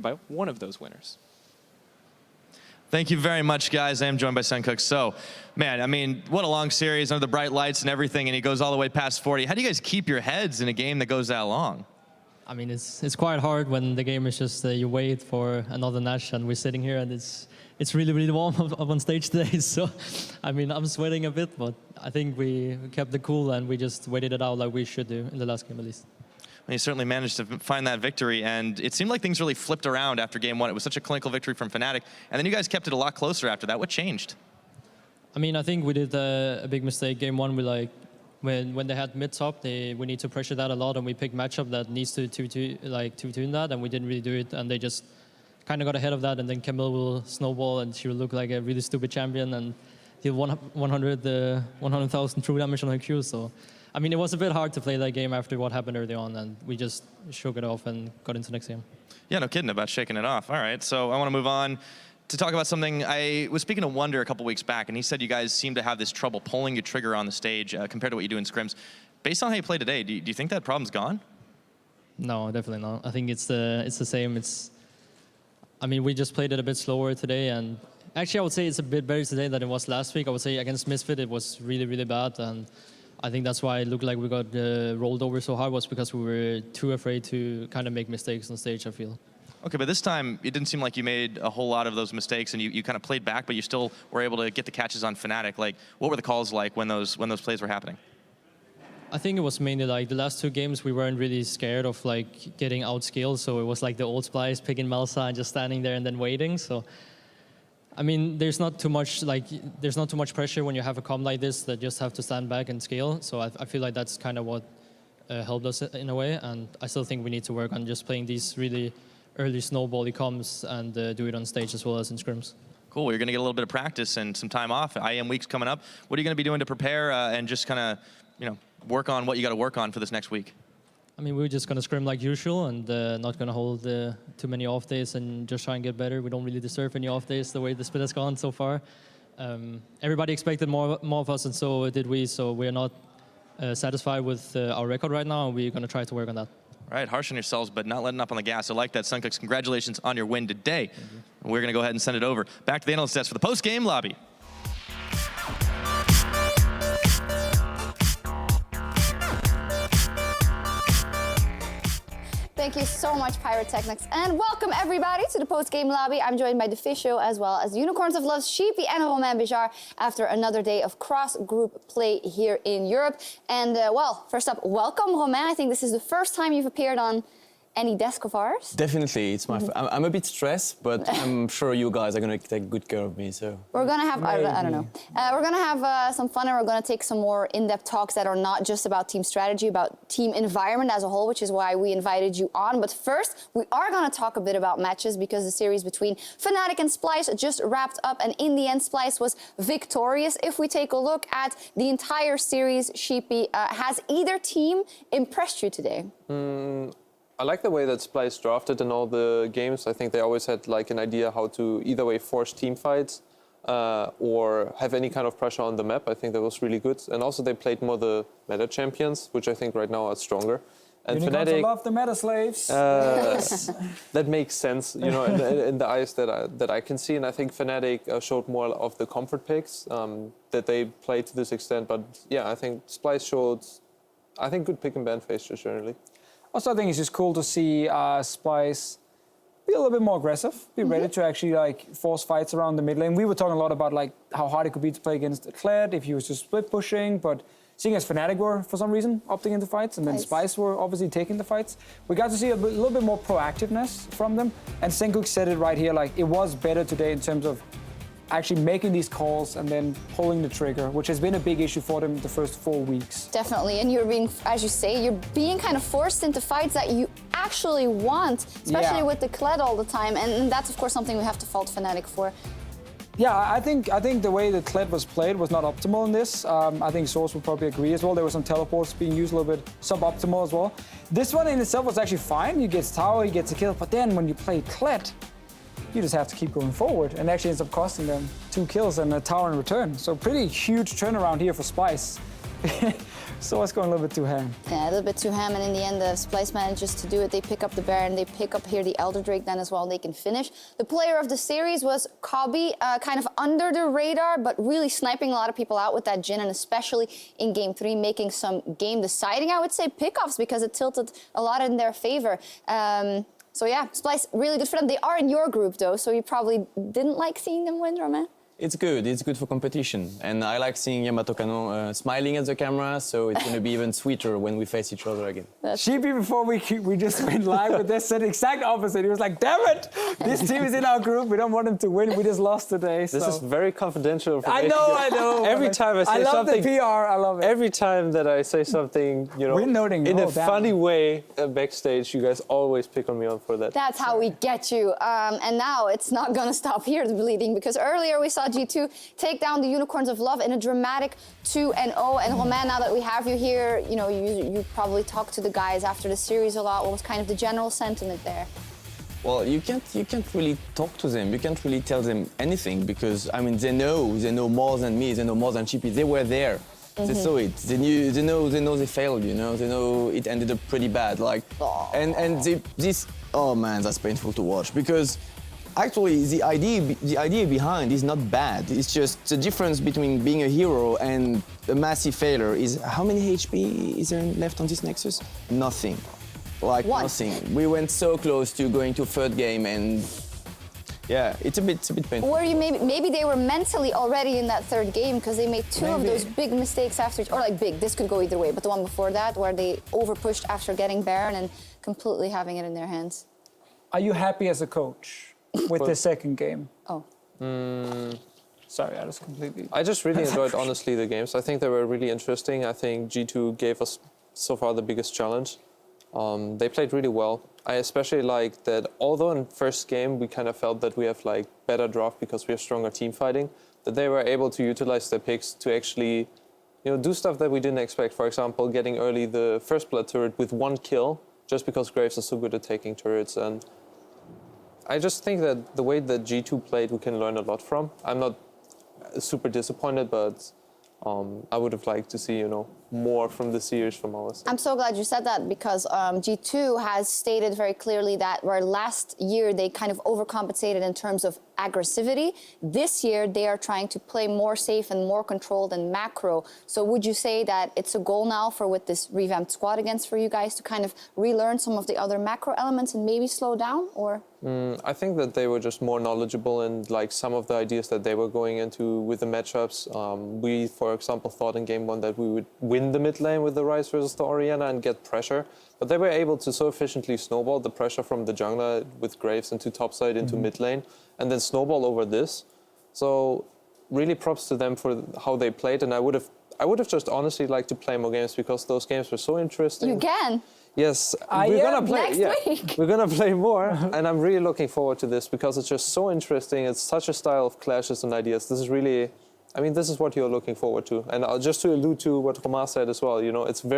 by one of those winners. Thank you very much, guys. I am joined by Suncook. So, man, I mean, what a long series under the bright lights and everything, and he goes all the way past 40. How do you guys keep your heads in a game that goes that long? I mean, it's quite hard when the game is just you wait for another match, and we're sitting here, and it's really, really warm up on stage today. So, I mean, I'm sweating a bit, but I think we kept the cool, and we just waited it out like we should do in the last game at least. Well, you certainly managed to find that victory, and it seemed like things really flipped around after game one. It was such a clinical victory from Fnatic, and then you guys kept it a lot closer after that. What changed? I mean, I think we did a big mistake. Game one, we when they had mid top, we need to pressure that a lot, and we picked matchup that needs to two-tune that, and we didn't really do it, and they just kind of got ahead of that, and then Camille will snowball, and she will look like a really stupid champion, and he'll 100,000 true damage on her Q. So, I mean, it was a bit hard to play that game after what happened early on, and we just shook it off and got into the next game. Yeah, no kidding about shaking it off. All right, so I want to move on to talk about something. I was speaking to Wonder a couple weeks back, and he said you guys seem to have this trouble pulling your trigger on the stage compared to what you do in scrims. Based on how you play today, do you think that problem's gone? No, definitely not. I think it's the same. I mean, we just played it a bit slower today, and actually I would say it's a bit better today than it was last week. I would say against Misfit it was really, really bad, and I think that's why it looked like we got rolled over so hard, was because we were too afraid to kind of make mistakes on stage, I feel. Okay, but this time it didn't seem like you made a whole lot of those mistakes, and you kind of played back, but you still were able to get the catches on Fnatic. Like, what were the calls like when those plays were happening? I think it was mainly like the last two games we weren't really scared of like getting outscaled, so it was like the old Splyce picking Melsa and just standing there and then waiting. So, I mean, there's not too much pressure when you have a comp like this that just have to stand back and scale. So I feel like that's kind of what helped us in a way, and I still think we need to work on just playing these really early snowbally comms and do it on stage as well as in scrims. Cool. Well, you're going to get a little bit of practice and some time off. IEM week's coming up. What are you going to be doing to prepare and just kind of, work on what you got to work on for this next week? I mean, we're just going to scrim like usual and not going to hold too many off days and just try and get better. We don't really deserve any off days the way the split has gone so far. Everybody expected more of us, and so did we. So we're not satisfied with our record right now, and we're going to try to work on that. All right, harsh on yourselves, but not letting up on the gas. I like that. Suncooks, congratulations on your win today. We're going to go ahead and send it over. Back to the analyst desk for the post-game lobby. Thank you so much, Pyrotechnics, and welcome everybody to the post-game lobby. I'm joined by the Fisho as well as the Unicorns of Love, Sheepy and Romain after another day of cross-group play here in Europe. And well, first up, welcome, Romain. I think this is the first time you've appeared on any desk of ours. Definitely, it's my. I'm a bit stressed, but I'm sure you guys are going to take good care of me. So we're going to have, I don't know, we're going to have some fun, and we're going to take some more in-depth talks that are not just about team strategy, about team environment as a whole, which is why we invited you on. But first, we are going to talk a bit about matches, because the series between Fnatic and Splyce just wrapped up, and in the end, Splyce was victorious. If we take a look at the entire series, Sheepy, has either team impressed you today? I like the way that Splyce drafted in all the games. I think they always had like an idea how to either way force team fights or have any kind of pressure on the map. I think that was really good. And also they played more the meta champions, which I think right now are stronger. And Fnatic love the meta slaves. That makes sense, in the eyes that I can see. And I think Fnatic showed more of the comfort picks that they played to this extent. But yeah, I think Splyce showed, good pick and ban phase just generally. Also, I think it's just cool to see Splyce be a little bit more aggressive, be ready to actually force fights around the mid lane. We were talking a lot about how hard it could be to play against Kled if he was just split pushing, but seeing as Fnatic were, for some reason, opting into fights, and then Splyce were obviously taking the fights, we got to see a little bit more proactiveness from them. And Sencook said it right here, it was better today in terms of actually making these calls and then pulling the trigger, which has been a big issue for them the first 4 weeks. Definitely, and you're being, as you say, you're being kind of forced into fights that you actually want, especially with the Kled all the time, and that's of course something we have to fault Fnatic for. Yeah, I think the way the Kled was played was not optimal in this. I think Source would probably agree as well. There were some teleports being used a little bit suboptimal as well. This one in itself was actually fine. He gets tower, he gets a kill, but then when you play Kled, you just have to keep going forward, and actually ends up costing them 2 kills and a tower in return. So pretty huge turnaround here for Splyce. So it's going a little bit too ham. Yeah, a little bit too ham, and in the end, the Splyce manages to do it. They pick up the Baron, they pick up here the Elder Drake then as well, and they can finish. The player of the series was Kobby, kind of under the radar, but really sniping a lot of people out with that Jhin, and especially in Game 3, making some game-deciding, I would say, pickoffs, because it tilted a lot in their favor. So yeah, Splyce, really good for them. They are in your group, though, so you probably didn't like seeing them win, Romain? It's good for competition. And I like seeing Yamato Kano smiling at the camera, so it's going to be even sweeter when we face each other again. Sheepy, before we just went live with this, said the exact opposite. He was like, damn it, this team is in our group. We don't want them to win. We just lost today. This is very confidential information. I know. Every time I say something, the PR. I love it. every time that I say something, you know, We're noting in it a all down. funny way backstage, you guys always pick on me on for that. That's how we get you. And now it's not going to stop here, the bleeding, because earlier we saw G2 take down the Unicorns of Love in a dramatic 2-0. And Romain, now that we have you here, you know, you probably talked to the guys after the series a lot. What was kind of the general sentiment there? Well, you can't really talk to them. You can't really tell them anything because, I mean, they know more than me, they know more than Sheepy. They were there. They saw it. They know they failed, you know. They know it ended up pretty bad. Like, this, oh man, that's painful to watch because actually the idea behind is not bad. It's just the difference between being a hero and a massive failure is how many HP is there left on this Nexus? Nothing. Like One. nothing. We went so close to going to third game and yeah, it's a bit painful. Were you maybe they were mentally already in that third game because they made two of those big mistakes after, or like big, this could go either way, but the one before that where they over-pushed after getting Baron and completely having it in their hands. Are you happy as a coach with the second game? Oh. Sorry, I just completely... I just really enjoyed, honestly, the games. I think they were really interesting. I think G2 gave us so far the biggest challenge. They played really well. I especially like that, although in first game we kind of felt that we have like better draft because we have stronger team fighting, that they were able to utilize their picks to actually, you know, do stuff that we didn't expect. For example, getting early the first blood turret with 1 kill, just because Graves is so good at taking turrets. And I just think that the way that G2 played, we can learn a lot from. I'm not super disappointed, but I would have liked to see, you know, more from the series from our side. I'm so glad you said that because G2 has stated very clearly that where last year they kind of overcompensated in terms of aggressivity, this year they are trying to play more safe and more controlled and macro. So would you say that it's a goal now for with this revamped squad against for you guys to kind of relearn some of the other macro elements and maybe slow down, or? I think that they were just more knowledgeable in like some of the ideas that they were going into with the matchups. We, for example, thought in game 1 that we would win the mid lane with the Ryze versus the Orianna and get pressure, but they were able to so efficiently snowball the pressure from the jungler with Graves into topside into mid lane, and then snowball over this. So really props to them for how they played, and I would have just honestly liked to play more games because those games were so interesting. You can. Yes, we're gonna play. Next week. We're gonna play more, and I'm really looking forward to this because it's just so interesting. It's such a style of clashes and ideas. This is really, I mean, this is what you're looking forward to. And just to allude to what Romain said as well, you know, it's a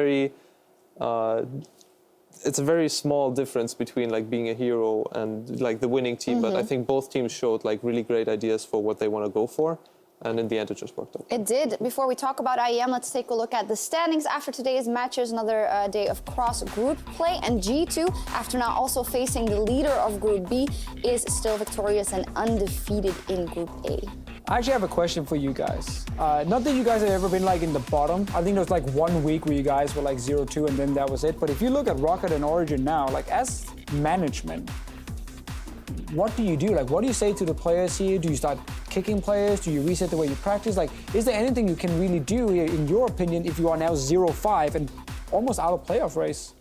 very small difference between like being a hero and like the winning team. But I think both teams showed like really great ideas for what they want to go for. And in the end, it just worked out. It did. Before we talk about IEM, let's take a look at the standings after today's matches. Another day of cross-group play. And G2, after now also facing the leader of Group B, is still victorious and undefeated in Group A. I actually have a question for you guys. Not that you guys have ever been like in the bottom. I think there was like 1 week where you guys were like 0-2 and then that was it. But if you look at Rocket and Origin now, like as management, what do you do? Like, what do you say to the players here? Do you start kicking players? Do you reset the way you practice? Like, is there anything you can really do here, in your opinion, if you are now 0-5 and almost out of playoff race?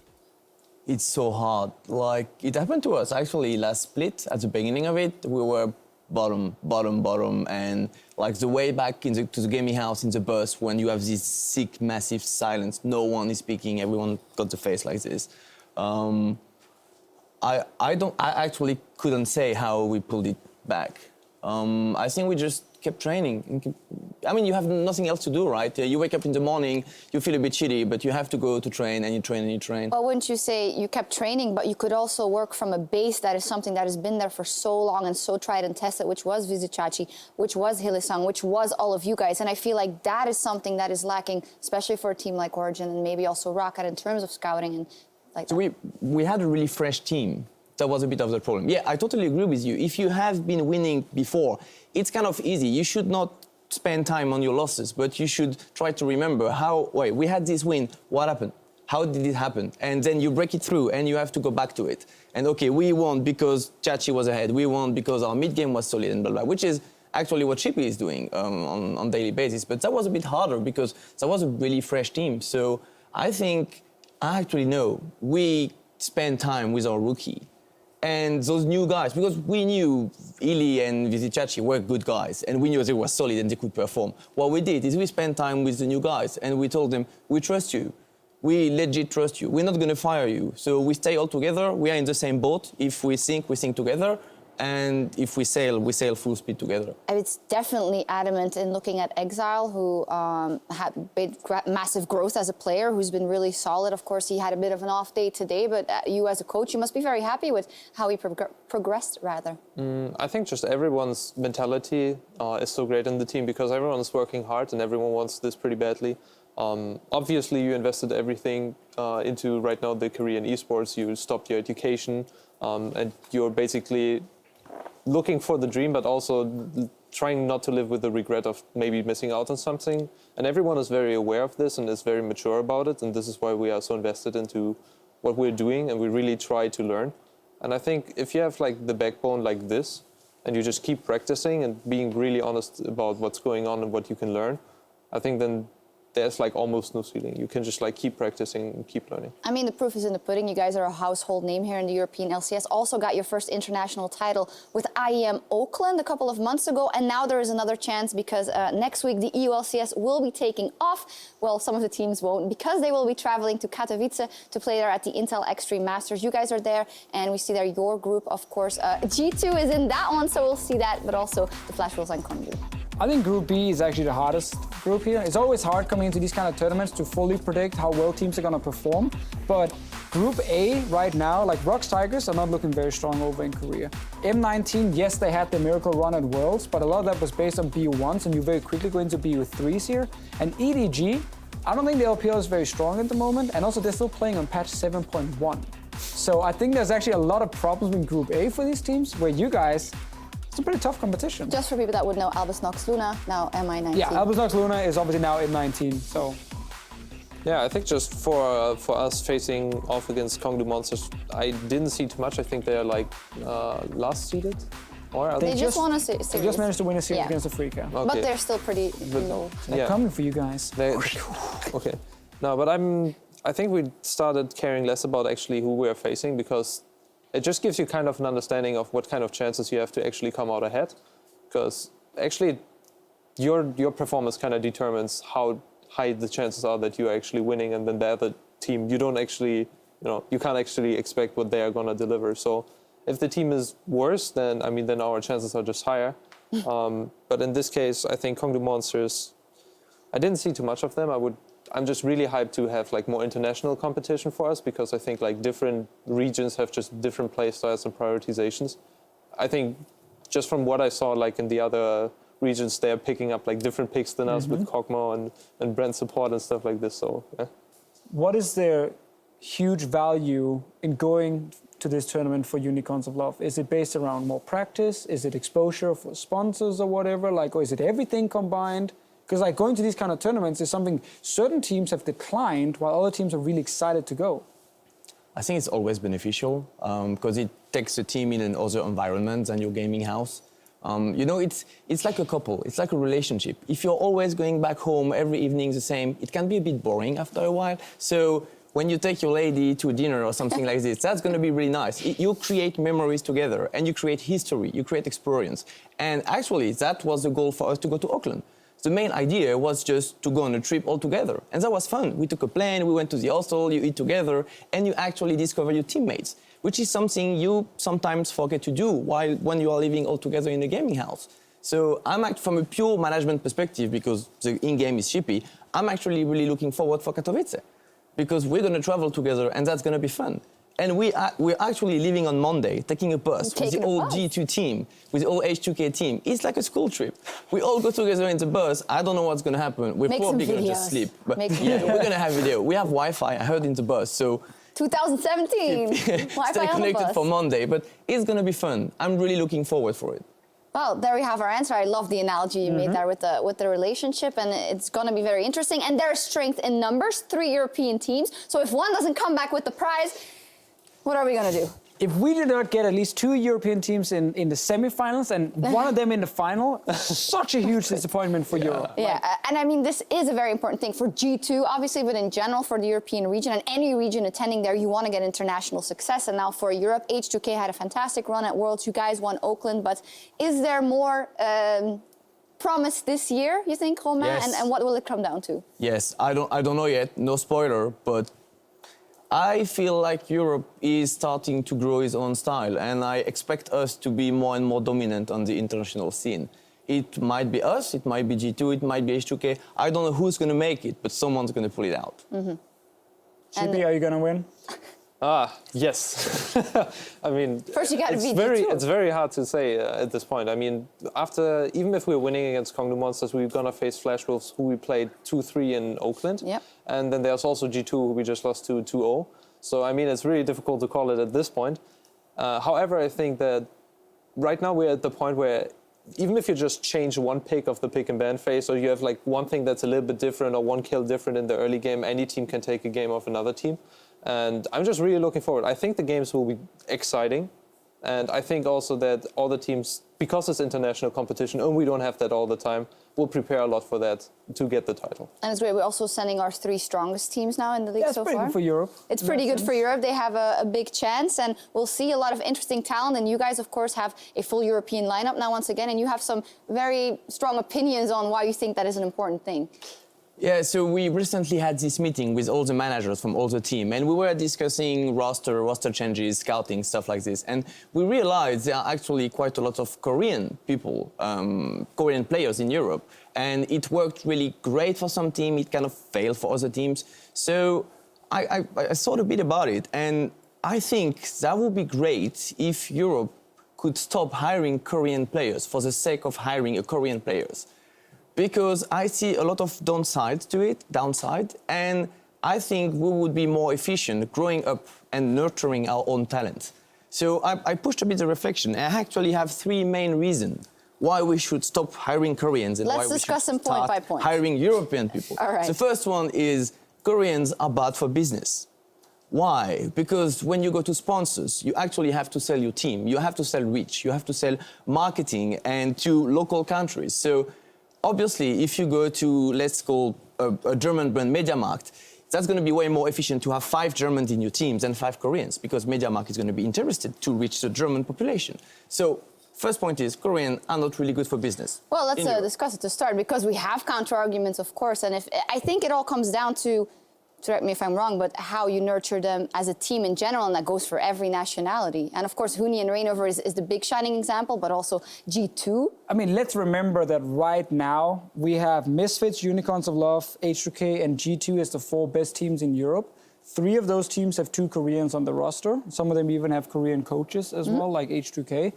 It's so hard. Like, it happened to us actually last split. At the beginning of it, we were bottom, and like the way back to the gaming house in the bus when you have this sick, massive silence, no one is speaking, everyone got the face like this. I actually couldn't say how we pulled it back. I think we just kept training and I mean, you have nothing else to do, right? You wake up in the morning, you feel a bit shitty, but you have to go to train, and you train, and you train. Well, wouldn't you say you kept training, but you could also work from a base that is something that has been there for so long and so tried and tested, which was Vizicachi, which was Hillesong, which was all of you guys. And I feel like that is something that is lacking, especially for a team like Origin and maybe also Rocket in terms of scouting and like So that. we had a really fresh team. That was a bit of the problem. Yeah, I totally agree with you. If you have been winning before, it's kind of easy. You should not spend time on your losses, but you should try to remember wait, we had this win, what happened? How did it happen? And then you break it through and you have to go back to it. And okay, we won because Chachi was ahead. We won because our mid game was solid and blah, blah, which is actually what Sheepy is doing on daily basis. But that was a bit harder because that was a really fresh team. So I think, I actually know, we spend time with our rookie. And those new guys, because we knew Ili and Vizicachi were good guys, and we knew they were solid and they could perform. What we did is we spent time with the new guys, and we told them, we trust you. We legit trust you. We're not going to fire you. So we stay all together. We are in the same boat. If we sink together. And if we sail full speed together. It's definitely adamant in looking at Exile, who had massive growth as a player, who's been really solid. Of course, he had a bit of an off day today, but you as a coach, you must be very happy with how he progressed, rather. I think just everyone's mentality is so great in the team because everyone's working hard and everyone wants this pretty badly. Obviously, you invested everything into right now the career in esports. You stopped your education, and you're basically looking for the dream, but also trying not to live with the regret of maybe missing out on something. And everyone is very aware of this and is very mature about it. And this is why we are so invested into what we're doing, and we really try to learn. And I think if you have like the backbone like this, and you just keep practicing and being really honest about what's going on and what you can learn, I think then there's like almost no ceiling. You can just like keep practicing and keep learning. I mean, the proof is in the pudding. You guys are a household name here in the European LCS. Also got your first international title with IEM Oakland a couple of months ago. And now there is another chance because next week the EULCS will be taking off. Well, some of the teams won't because they will be traveling to Katowice to play there at the Intel Extreme Masters. You guys are there and we see there your group, of course. G2 is in that one, so we'll see that, but also the Flash Rules and Kondu. I think Group B is actually the hardest group here. It's always hard coming into these kind of tournaments to fully predict how well teams are going to perform. But Group A right now, like Rocks Tigers are not looking very strong over in Korea. M19, yes, they had the miracle run at Worlds, but a lot of that was based on BU1s, and you very quickly go into BU3s here. And EDG, I don't think the LPL is very strong at the moment, and also they're still playing on patch 7.1. So I think there's actually a lot of problems in Group A for these teams, where you guys, it's a pretty tough competition. Just for people that would know, Albus Nox Luna, now MI19. Yeah, Albus Nox Luna is obviously now M19, so. Yeah, I think just for us facing off against Kongdu Monsters, I didn't see too much. I think they're like last seeded. Or They just won a series. They just managed to win a series Yeah. against Afrika. Okay. But they're still pretty low. They're coming for you guys. Okay. No, but I think we started caring less about actually who we're facing because it just gives you kind of an understanding of what kind of chances you have to actually come out ahead. Because actually, your performance kind of determines how high the chances are that you're actually winning, and then the other team, you don't actually, you can't actually expect what they are going to deliver. So if the team is worse, then our chances are just higher. But in this case, I think Kongdu Monsters, I didn't see too much of them. I'm just really hyped to have like more international competition for us because I think like different regions have just different play styles and prioritizations. I think just from what I saw like in the other regions, they're picking up like different picks than us with Kog'Maw and Brent support and stuff like this. So yeah. What is their huge value in going to this tournament for Unicorns of Love? Is it based around more practice? Is it exposure for sponsors or whatever? Like, or is it everything combined? Because like going to these kind of tournaments is something certain teams have declined while other teams are really excited to go. I think it's always beneficial because it takes the team in another environment than your gaming house. It's like a couple, it's like a relationship. If you're always going back home every evening the same, it can be a bit boring after a while. So when you take your lady to dinner or something like this, that's going to be really nice. You create memories together and you create history, you create experience. And actually, that was the goal for us to go to Auckland. The main idea was just to go on a trip all together. And that was fun. We took a plane, we went to the hostel, you eat together, and you actually discover your teammates, which is something you sometimes forget to do when you are living all together in a gaming house. So from a pure management perspective, because the in-game is Sheepy, I'm actually really looking forward for Katowice, because we're going to travel together and that's going to be fun. And we're actually leaving on Monday, taking a bus with the whole G2 team, with the whole H2K team. It's like a school trip. We all go together in the bus. I don't know what's going to happen. We're probably going to just sleep. But yeah, we're going to have video. We have Wi-Fi, I heard, in the bus. So 2017. stay connected for Monday. But it's going to be fun. I'm really looking forward for it. Well, there we have our answer. I love the analogy you made there with the relationship, and it's going to be very interesting. And there's strength in numbers, 3 European teams. So if one doesn't come back with the prize, what are we going to do? If we did not get at least 2 European teams in the semifinals and one of them in the final, such a huge disappointment for Europe. Yeah, and I mean, this is a very important thing for G2, obviously, but in general for the European region and any region attending there, you want to get international success. And now for Europe, H2K had a fantastic run at Worlds. You guys won Oakland, but is there more promise this year, you think, Romain? Yes. And what will it come down to? Yes, I don't know yet, no spoiler, but I feel like Europe is starting to grow its own style, and I expect us to be more and more dominant on the international scene. It might be us, it might be G2, it might be H2K. I don't know who's going to make it, but someone's going to pull it out. Sheepy, are you going to win? Yes. I mean, First you got to beat it's very hard to say at this point. I mean, even if we're winning against Kongnu Monsters, we're gonna face Flash Wolves, who we played 2-3 in Oakland. Yep. And then there's also G2, who we just lost to 2-0. So I mean, it's really difficult to call it at this point. However, I think that right now we're at the point where even if you just change one pick of the pick and ban phase, or you have like one thing that's a little bit different or one kill different in the early game, any team can take a game off another team. And I'm just really looking forward. I think the games will be exciting. And I think also that all the teams, because it's international competition, and we don't have that all the time, will prepare a lot for that to get the title. And it's great. We're also sending our 3 strongest teams now in the league so far. That's pretty good for Europe. It's pretty good for Europe. They have a big chance, and we'll see a lot of interesting talent. And you guys, of course, have a full European lineup now once again, and you have some very strong opinions on why you think that is an important thing. Yeah, so we recently had this meeting with all the managers from all the team, and we were discussing roster changes, scouting, stuff like this. And we realized there are actually quite a lot of Korean people, Korean players in Europe. And it worked really great for some team, it kind of failed for other teams. So I thought a bit about it, and I think that would be great if Europe could stop hiring Korean players for the sake of hiring a Korean players. Because I see a lot of downside, and I think we would be more efficient growing up and nurturing our own talent. So I pushed a bit of reflection. I actually have 3 main reasons why we should stop hiring Koreans and why we should discuss them point by point. hiring European people. All right. The first one is Koreans are bad for business. Why? Because when you go to sponsors, you actually have to sell your team. You have to sell reach. You have to sell marketing and to local countries. So obviously, if you go to, let's call a German brand, MediaMarkt, that's going to be way more efficient to have 5 Germans in your teams than 5 Koreans, because MediaMarkt is going to be interested to reach the German population. So first point is Koreans are not really good for business. Well, let's discuss it to start, because we have counter-arguments, of course, and I think it all comes down to, correct me if I'm wrong, but how you nurture them as a team in general, and that goes for every nationality. And of course, Huni and Reignover is the big shining example, but also G2. I mean, let's remember that right now we have Misfits, Unicorns of Love, H2K, and G2 as the 4 best teams in Europe. 3 of those teams have 2 Koreans on the roster. Some of them even have Korean coaches as well, like H2K.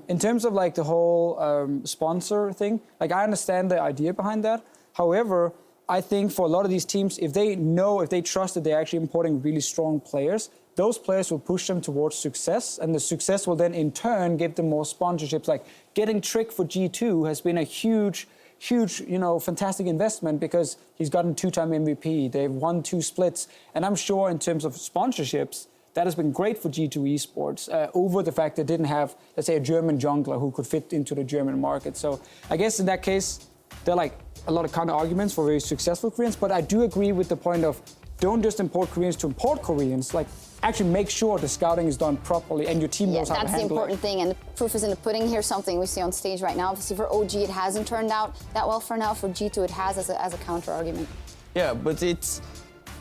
In terms of like the whole sponsor thing, like I understand the idea behind that. However, I think for a lot of these teams, if they trust that they're actually importing really strong players, those players will push them towards success, and the success will then in turn give them more sponsorships. Like getting Trick for G2 has been a huge, fantastic investment, because he's gotten 2-time MVP. They've won 2 splits, and I'm sure in terms of sponsorships, that has been great for G2 esports over the fact they didn't have, let's say, a German jungler who could fit into the German market. So I guess in that case, there are like a lot of counter arguments for very successful Koreans, but I do agree with the point of don't just import Koreans to import Koreans, like actually make sure the scouting is done properly and your team knows how to handle it. That's the important thing, and the proof is in the pudding. Here's something we see on stage right now. Obviously for OG it hasn't turned out that well for now. For G2 it has as a counter argument. Yeah, but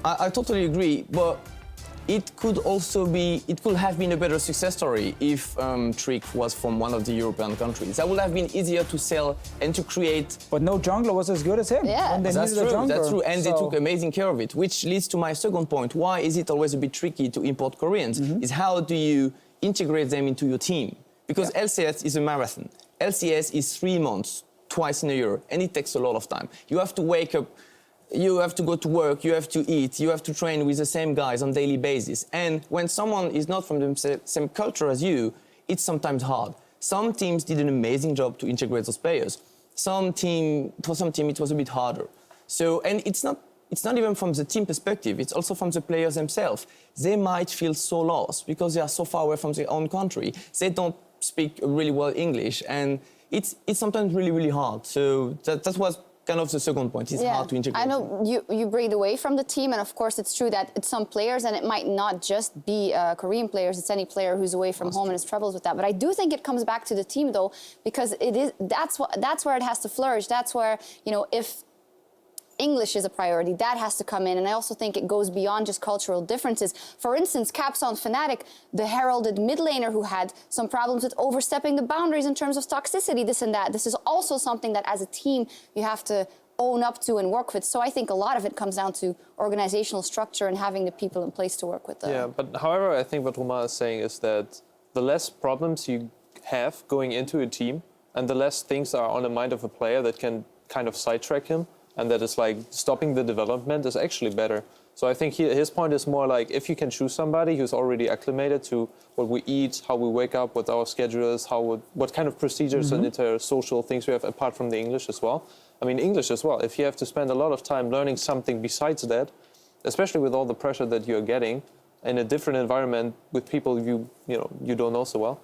I totally agree, but it could have been a better success story if Trick was from one of the European countries. That would have been easier to sell and to create. But no jungler was as good as him. Yeah. And they That's needed a true, jungler, that's true. And they so- took amazing care of it, which leads to my second point. Why is it always a bit tricky to import Koreans? Is how do you integrate them into your team? Because LCS is a marathon. LCS is 3 months, twice in a year, and it takes a lot of time. You have to wake up, you have to go to work, you have to eat, you have to train with the same guys on a daily basis. And when someone is not from the same culture as you, it's sometimes hard. Some teams did an amazing job to integrate those players. For some team, it was a bit harder. So, and it's not even from the team perspective, it's also from the players themselves. They might feel so lost because they are so far away from their own country. They don't speak really well English, and it's sometimes really, really hard. So that was kind of the second point. It's hard to integrate. I know you breathe away from the team, and of course it's true that it's some players, and it might not just be Korean players. It's any player who's away from home and has troubles with that. But I do think it comes back to the team, though, because that's where it has to flourish. That's where, you know, if English is a priority, that has to come in. And I also think it goes beyond just cultural differences. For instance, Caps on Fnatic, the heralded mid laner who had some problems with overstepping the boundaries in terms of toxicity, this and that. This is also something that as a team you have to own up to and work with. So I think a lot of it comes down to organizational structure and having the people in place to work with them. Yeah, but however, I think what Romain is saying is that the less problems you have going into a team and the less things are on the mind of a player that can kind of sidetrack him, and that is like stopping the development is actually better. So I think his point is more like if you can choose somebody who's already acclimated to what we eat, how we wake up, what our schedule is, what kind of procedures and inter-social things we have apart from the English as well. I mean, English as well. If you have to spend a lot of time learning something besides that, especially with all the pressure that you're getting in a different environment with people you don't know so well,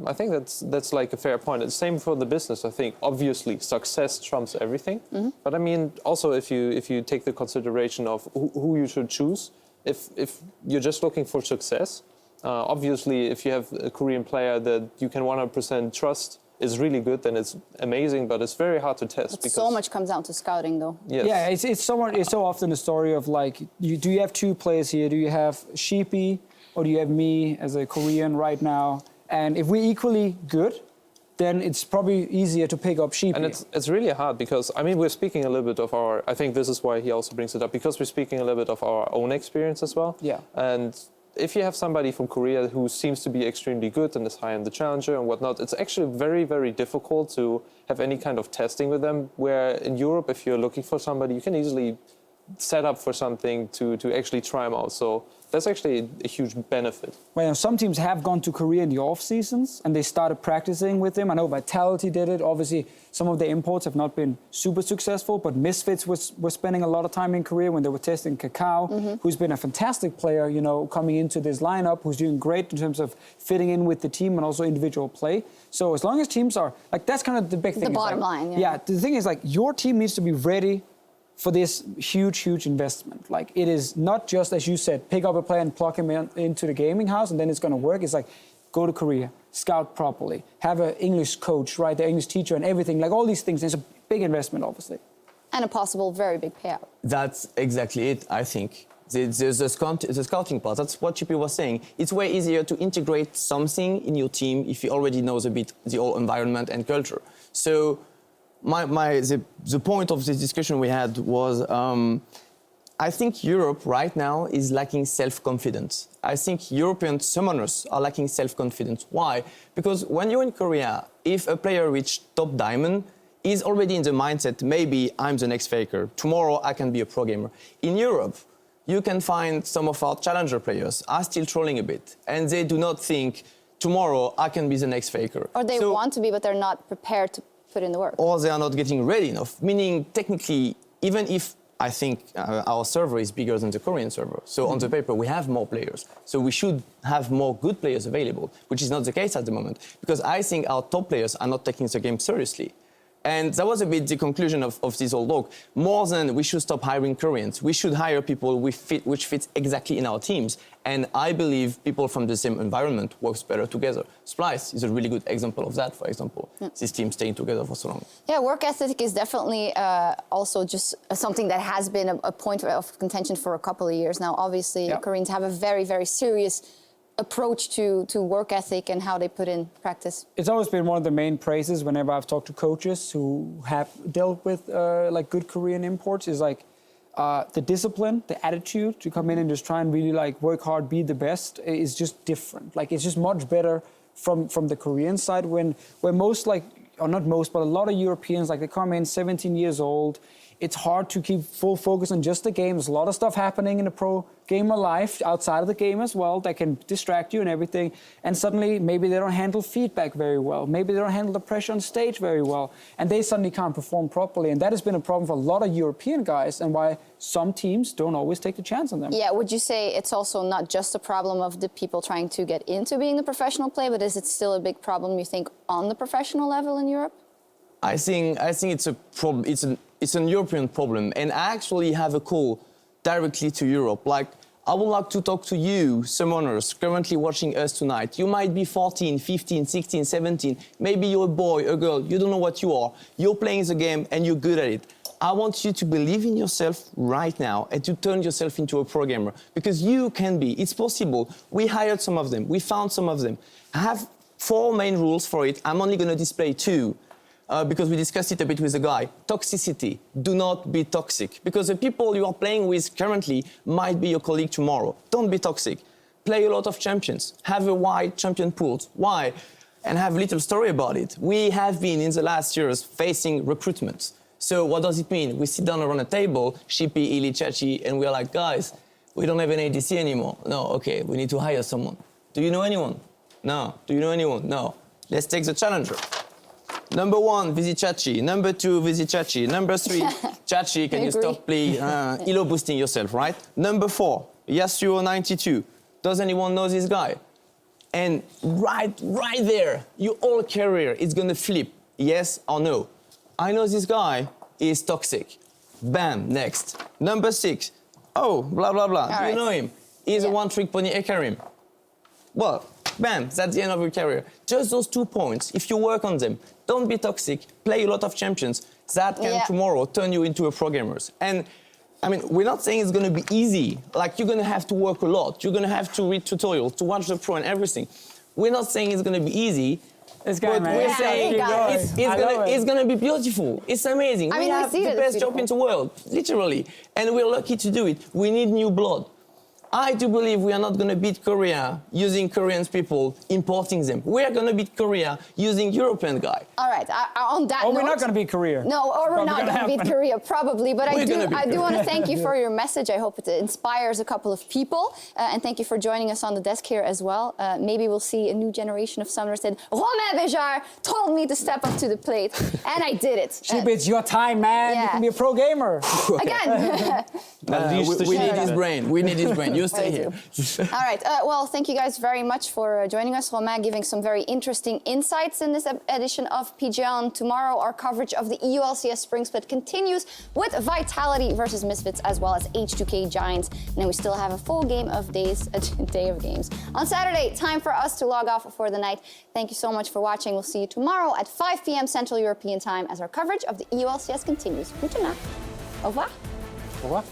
I think that's like a fair point. It's the same for the business. I think obviously success trumps everything. But I mean, also if you take the consideration of who you should choose, if you're just looking for success, obviously if you have a Korean player that you can 100% trust is really good, then it's amazing. But it's very hard to test. But because so much comes down to scouting, though. Yes. Yeah, it's so often a story of like, do you have two players here? Do you have Sheepy or do you have me as a Korean right now? And if we're equally good, then it's probably easier to pick up Sheepy. And it's really hard because, I mean, we're speaking a little bit of our, I think this is why he also brings it up, because we're speaking a little bit of our own experience as well. Yeah. And if you have somebody from Korea who seems to be extremely good and is high in the challenger and whatnot, it's actually very, very difficult to have any kind of testing with them. Where in Europe, if you're looking for somebody, you can easily set up for something to actually try them out. So that's actually a huge benefit. Well, some teams have gone to Korea in the off seasons and they started practicing with them. I know Vitality did it. Obviously, some of the imports have not been super successful, but Misfits were spending a lot of time in Korea when they were testing Kakao, who's been a fantastic player, you know, coming into this lineup, who's doing great in terms of fitting in with the team and also individual play. So as long as teams are, like, that's kind of the big thing. The bottom line, yeah. Yeah, the thing is, like, your team needs to be ready for this huge, huge investment. Like, it is not just, as you said, pick up a player and plug him into the gaming house and then it's going to work. It's like, go to Korea, scout properly, have an English coach, right, the English teacher and everything, like all these things. It's a big investment, obviously. And a possible very big payout. That's exactly it, I think. The scouting part, that's what Sheepy was saying. It's way easier to integrate something in your team if you already knows a bit the whole environment and culture. So the point of this discussion we had was, I think Europe right now is lacking self-confidence. I think European summoners are lacking self-confidence. Why? Because when you're in Korea, if a player reached top diamond, is already in the mindset, maybe I'm the next faker. Tomorrow I can be a pro gamer. In Europe, you can find some of our challenger players are still trolling a bit, and they do not think, tomorrow I can be the next faker. Or they want to be, but they're not prepared to put in the work. Or they are not getting ready enough, meaning technically, even if I think our server is bigger than the Korean server, so on the paper we have more players, so we should have more good players available, which is not the case at the moment, because I think our top players are not taking the game seriously. And that was a bit the conclusion of this whole talk. More than we should stop hiring Koreans, we should hire people which fits exactly in our teams. And I believe people from the same environment works better together. Splyce is a really good example of that, for example. This team staying together for so long. Yeah, work ethic is definitely also just something that has been a point of contention for a couple of years now. Obviously, Koreans have a very, very serious approach to work ethic and how they put in practice. It's always been one of the main praises whenever I've talked to coaches who have dealt with like good Korean imports is like the discipline, the attitude to come in and just try and really like work hard, be the best is just different. Like it's just much better from the Korean side where most like, or not most, but a lot of Europeans, like they come in 17 years old. It's hard to keep full focus on just the game. There's a lot of stuff happening in the pro gamer life outside of the game as well that can distract you and everything. And suddenly, maybe they don't handle feedback very well. Maybe they don't handle the pressure on stage very well. And they suddenly can't perform properly. And that has been a problem for a lot of European guys and why some teams don't always take the chance on them. Yeah, would you say it's also not just a problem of the people trying to get into being the professional play, but is it still a big problem, you think, on the professional level in Europe? I think it's a problem. It's an European problem, and I actually have a call directly to Europe. Like, I would like to talk to you, summoners, currently watching us tonight. You might be 14, 15, 16, 17. Maybe you're a boy, a girl. You don't know what you are. You're playing the game, and you're good at it. I want you to believe in yourself right now and to turn yourself into a pro gamer, because you can be. It's possible. We hired some of them. We found some of them. I have 4 main rules for it. I'm only going to display 2. Because we discussed it a bit with the guy. Toxicity. Do not be toxic. Because the people you are playing with currently might be your colleague tomorrow. Don't be toxic. Play a lot of champions. Have a wide champion pool. Why? And have a little story about it. We have been, in the last years, facing recruitment. So what does it mean? We sit down around a table, Sheepy, Ili, Chachi, and we're like, guys, we don't have an ADC anymore. No, okay, we need to hire someone. Do you know anyone? No. Do you know anyone? No. Let's take the challenger. Number 1, visit Chachi. Number 2, visit Chachi. Number 3, Chachi, can you stop playing elo boosting yourself, right? Number 4, Yasuo92. Does anyone know this guy? And right there, your whole career is gonna flip, yes or no. I know this guy is toxic. Bam, next. Number 6, oh, blah, blah, blah. Do you know him? He's a one-trick pony Ekarim. Well, bam, that's the end of your career. Just those 2 points, if you work on them, don't be toxic, play a lot of champions, that can tomorrow turn you into a pro gamers. And I mean, we're not saying it's gonna be easy. Like, you're gonna have to work a lot. You're gonna have to read tutorials, to watch the pro and everything. We're not saying it's gonna be easy. This guy, but man. we're saying it's gonna be beautiful. It's amazing. I mean, we have the best job in the world, literally. And we're lucky to do it. We need new blood. I do believe we are not going to beat Korea using Korean people, importing them. We are going to beat Korea using European guy. All right, on that note... we're not going to beat Korea. No, or we're not going to beat Korea, probably. But I do want to thank you for your message. I hope it inspires a couple of people. And thank you for joining us on the desk here as well. Maybe we'll see a new generation of summoners that Romain Béjart told me to step up to the plate. And I did it. Sheepy, it's your time, man. You can be a pro gamer. Again. We need his brain. We need his brain. You stay here. All right. Well, thank you guys very much for joining us. Romain giving some very interesting insights in this edition of PGL. And tomorrow, our coverage of the EULCS Spring Split continues with Vitality versus Misfits, as well as H2K Giants. And then we still have a full day of games. On Saturday, time for us to log off for the night. Thank you so much for watching. We'll see you tomorrow at 5 p.m. Central European Time as our coverage of the EULCS continues. Gute Nacht. Au revoir. Au revoir.